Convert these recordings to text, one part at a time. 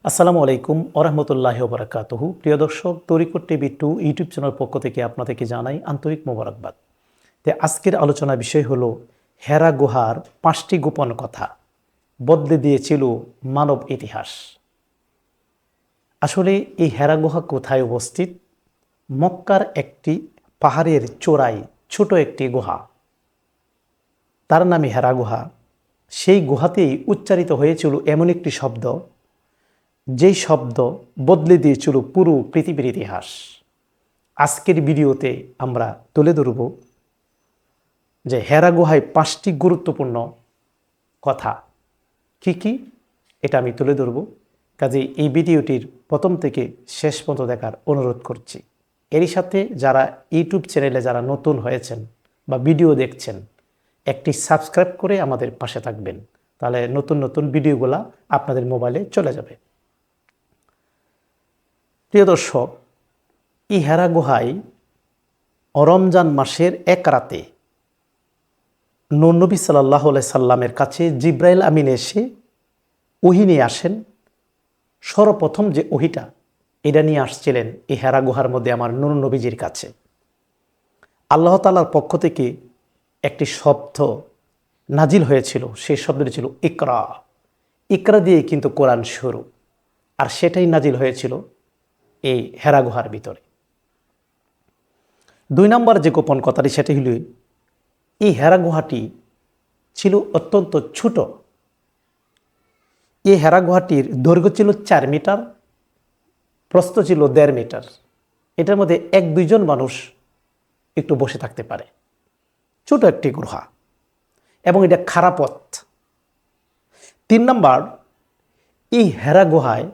আসসালামু আলাইকুম ওরহমতুল্লাহি ওবরাকাতুহু। প্রিয় দর্শক, তরিকুট টিভি 2 ইউটিউব চ্যানেল পক্ষ থেকে আপনাদেরকে জানাই আন্তরিক মোবারকবাদ। তো আজকের আলোচনা বিষয় হলো হেরা গুহার 5টি গোপন কথা বদলে দিয়েছিল মানব ইতিহাস। আসলে এই হেরা গুহা কোথায় অবস্থিত? মক্কার একটি পাহাড়ের চূড়ায় ছোট একটি গুহা, তার নামে হেরা গুহা। সেই গুহাতেই উচ্চারিত হয়েছিল এমন একটি শব্দ, যেই শব্দ বদলে দিয়েছিল পুরো পৃথিবীর ইতিহাস। আজকের ভিডিওতে আমরা তুলে ধরব যে হেরা গুহায় 5টি গুরুত্বপূর্ণ কথা কি কি, এটা আমি তুলে ধরব। কাজে এই ভিডিওটির প্রথম থেকে শেষ পর্যন্ত দেখার অনুরোধ করছি। এরই সাথে যারা ইউটিউব চ্যানেলে যারা নতুন হয়েছেন বা ভিডিও দেখছেন, একটি সাবস্ক্রাইব করে আমাদের পাশে থাকবেন, তাহলে নতুন নতুন ভিডিওগুলা আপনাদের মোবাইলে চলে যাবে। প্রিয় দর্শক, এই হেরা গুহায় রমজান মাসের এক রাতে নূর নবী সাল্লাল্লাহু আলাইহি সাল্লামের কাছে জিব্রাইল আমিন এসে ওহী নিয়ে আসেন। সর্বপ্রথম যে ওহীটা এটা নিয়ে আসছিলেন এই হেরা গুহার মধ্যে আমার নূর নবীজির কাছে। আল্লাহ তাআলার পক্ষ থেকে একটি শব্দ নাজিল হয়েছিল, সেই শব্দটি ছিল ইকরা। ইকরা দিয়ে কিন্তু কোরআন শুরু, আর সেটাই নাজিল হয়েছিল এই হেরা গুহার ভিতরে। 2 নম্বর যে গোপন কথাটি সেটি হল এই হেরা গুহাটি ছিল অত্যন্ত ছোট। এই হেরা গুহাটির দৈর্ঘ্য ছিল 4 মিটার, প্রস্থ ছিল 1.5 মিটার। এটার মধ্যে 1-2 জন মানুষ একটু বসে থাকতে পারে। ছোট একটি গুহা এবং এটা খারাপথ। 3 নম্বর, এই হেরা গুহায়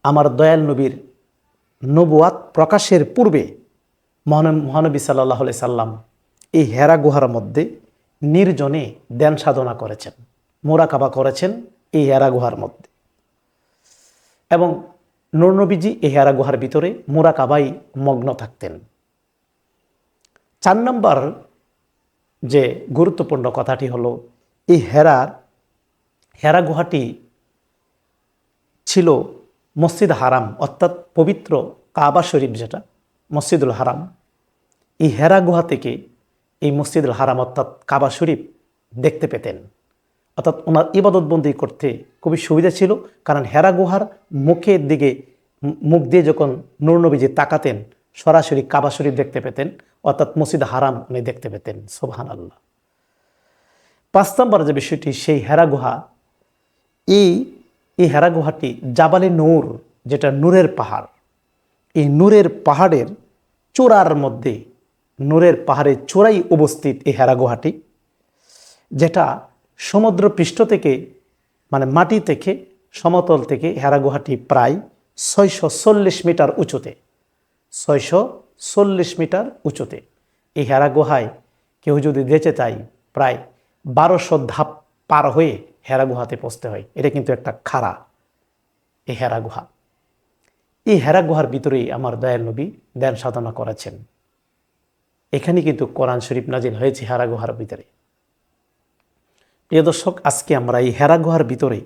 আমার দয়াল নবীর নবুয়াত প্রকাশের পূর্বে মহানবী সাল্লাল্লাহু আলাইহি সাল্লাম এই হেরা গুহার মধ্যে নির্জনে ধ্যান সাধনা করেছেন, মুরাকাবা করেছেন এই হেরা গুহার মধ্যে। এবং নূর নবীজি এই হেরা গুহার ভিতরে মুরাকাবাই মগ্ন থাকতেন। 4 নম্বর যে গুরুত্বপূর্ণ কথাটি হলো এই হেরা গুহাটি ছিল মসজিদ হারাম, অর্থাৎ পবিত্র কাবা শরীফ, যেটা মসজিদুল হারাম। এই হেরা গুহা থেকে এই মসজিদুল হারাম অর্থাৎ কাবা শরীফ দেখতে পেতেন, অর্থাৎ ওনার ইবাদতবন্দি করতে খুবই সুবিধা ছিল। কারণ হেরা গুহার মুখের দিকে মুখ দিয়ে যখন নূর নবীজি তাকাতেন, সরাসরি কাবা শরীফ দেখতে পেতেন, অর্থাৎ মসজিদ হারাম উনি দেখতে পেতেন। সুবহানাল্লাহ। 5 নম্বর যে বিষয়টি, সেই হেরা গুহা, এই হেরা গুহাটি জাবালে নূর, যেটা নূরের পাহাড়, এই নূরের পাহাড়ের চূড়ার মধ্যে, নূরের পাহাড়ের চূড়াই অবস্থিত এই হেরা গুহাটি, যেটা সমুদ্র পৃষ্ঠ থেকে, মানে মাটি থেকে, সমতল থেকে হেরা গুহাটি প্রায় 640 মিটার উঁচুতে। 640 মিটার উঁচুতে এই হেরা গুহায় কেউ যদি যেতে চায়, প্রায় 1200 ধাপ পার হয়ে হেরা গুহাতে পৌঁছতে হয়। এটা কিন্তু একটা খাড়া এই হেরা গুহা। এই হেরা গুহার ভিতরেই আমার দয়াল নবী ধ্যান সাধনা করেছেন। এখানে কিন্তু কোরআন শরীফ নাজিল হয়েছে হেরা গুহার ভিতরে। প্রিয় দর্শক, আজকে আমরা এই হেরা গুহার ভিতরে,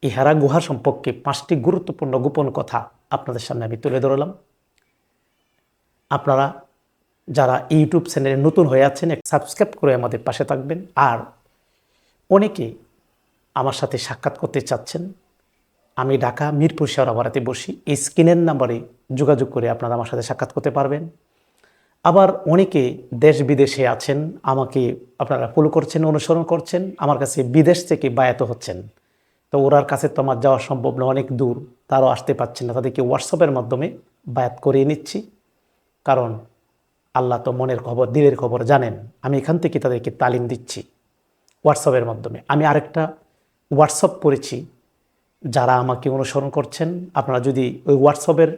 এই হেরা গুহা সম্পর্কে 5টি গুরুত্বপূর্ণ গোপন কথা আপনাদের সামনে আমি তুলে ধরলাম। আপনারা যারা ইউটিউব চ্যানেলে নতুন হয়ে আছেন, সাবস্ক্রাইব করে আমাদের পাশে থাকবেন। আর অনেকে আমার সাথে সাক্ষাৎ করতে চাচ্ছেন, আমি ঢাকা মিরপুর শেওড়াপাড়াতে বসি। এই স্ক্রিনের নাম্বারে যোগাযোগ করে আপনারা আমার সাথে সাক্ষাৎ করতে পারবেন। আবার অনেকে দেশ বিদেশে আছেন, আমাকে আপনারা ফলো করছেন, অনুসরণ করছেন, আমার কাছে বিদেশ থেকে বায়াত হচ্ছেন। তো ওরার কাছে তো আমার যাওয়া সম্ভব না, অনেক দূর, তারাও আসতে পারছেন না। তাদেরকে হোয়াটসঅ্যাপের মাধ্যমে বায়াত করিয়ে নিচ্ছি। কারণ আল্লাহ তো মনের খবর, দিলের খবর জানেন। আমি এখান থেকে তাদেরকে তালিম দিচ্ছি হোয়াটসঅ্যাপের মাধ্যমে। আমি আরেকটা হোয়াটসঅ্যাপ করেছি, যারা আমাকে অনুসরণ করছেন, আপনারা যদি ওই হোয়াটসঅ্যাপের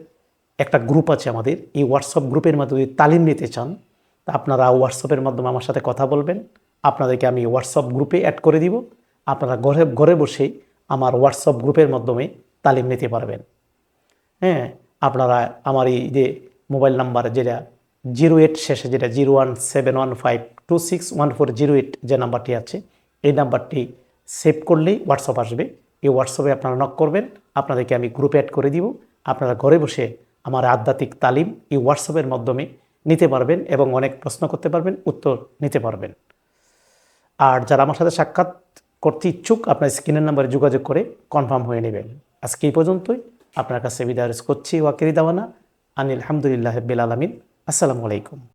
একটা গ্রুপ আছে আমাদের, এই হোয়াটসঅ্যাপ গ্রুপের মাধ্যমে যদি তালিম নিতে চান, তা আপনারা হোয়াটসঅ্যাপের মাধ্যমে আমার সাথে কথা বলবেন। আপনাদেরকে আমি হোয়াটসঅ্যাপ গ্রুপে অ্যাড করে দিব। আপনারা ঘরে বসে আমার হোয়াটসঅ্যাপ গ্রুপের মাধ্যমে তালিম নিতে পারবেন। হ্যাঁ, আপনারা আমার এই যে মোবাইল নাম্বার, যেটা 08 শেষে, যেটা 01715261408 যে নাম্বারটি আছে, এই নাম্বারটি সেভ করলেই হোয়াটসঅ্যাপ আসবে। এই হোয়াটসঅ্যাপে আপনারা নক করবেন, আপনাদেরকে আমি গ্রুপে অ্যাড করে দিব। আপনারা ঘরে বসে আমার আধ্যাত্মিক তালিম এই হোয়াটসঅ্যাপের মাধ্যমে নিতে পারবেন এবং অনেক প্রশ্ন করতে পারবেন, উত্তর নিতে পারবেন। আর যারা আমার সাথে সাক্ষাৎ করতে ইচ্ছুক, আপনার স্ক্রিনের নাম্বারে যোগাযোগ করে কনফার্ম হয়ে নেবেন। আজকে এই পর্যন্তই, আপনার কাছে বিদায় করছি। ওয়াকিরি দাওয়ানা আনিল হামদুলিল্লাহ রাব্বিল আলামিন। আসসালামু আলাইকুম।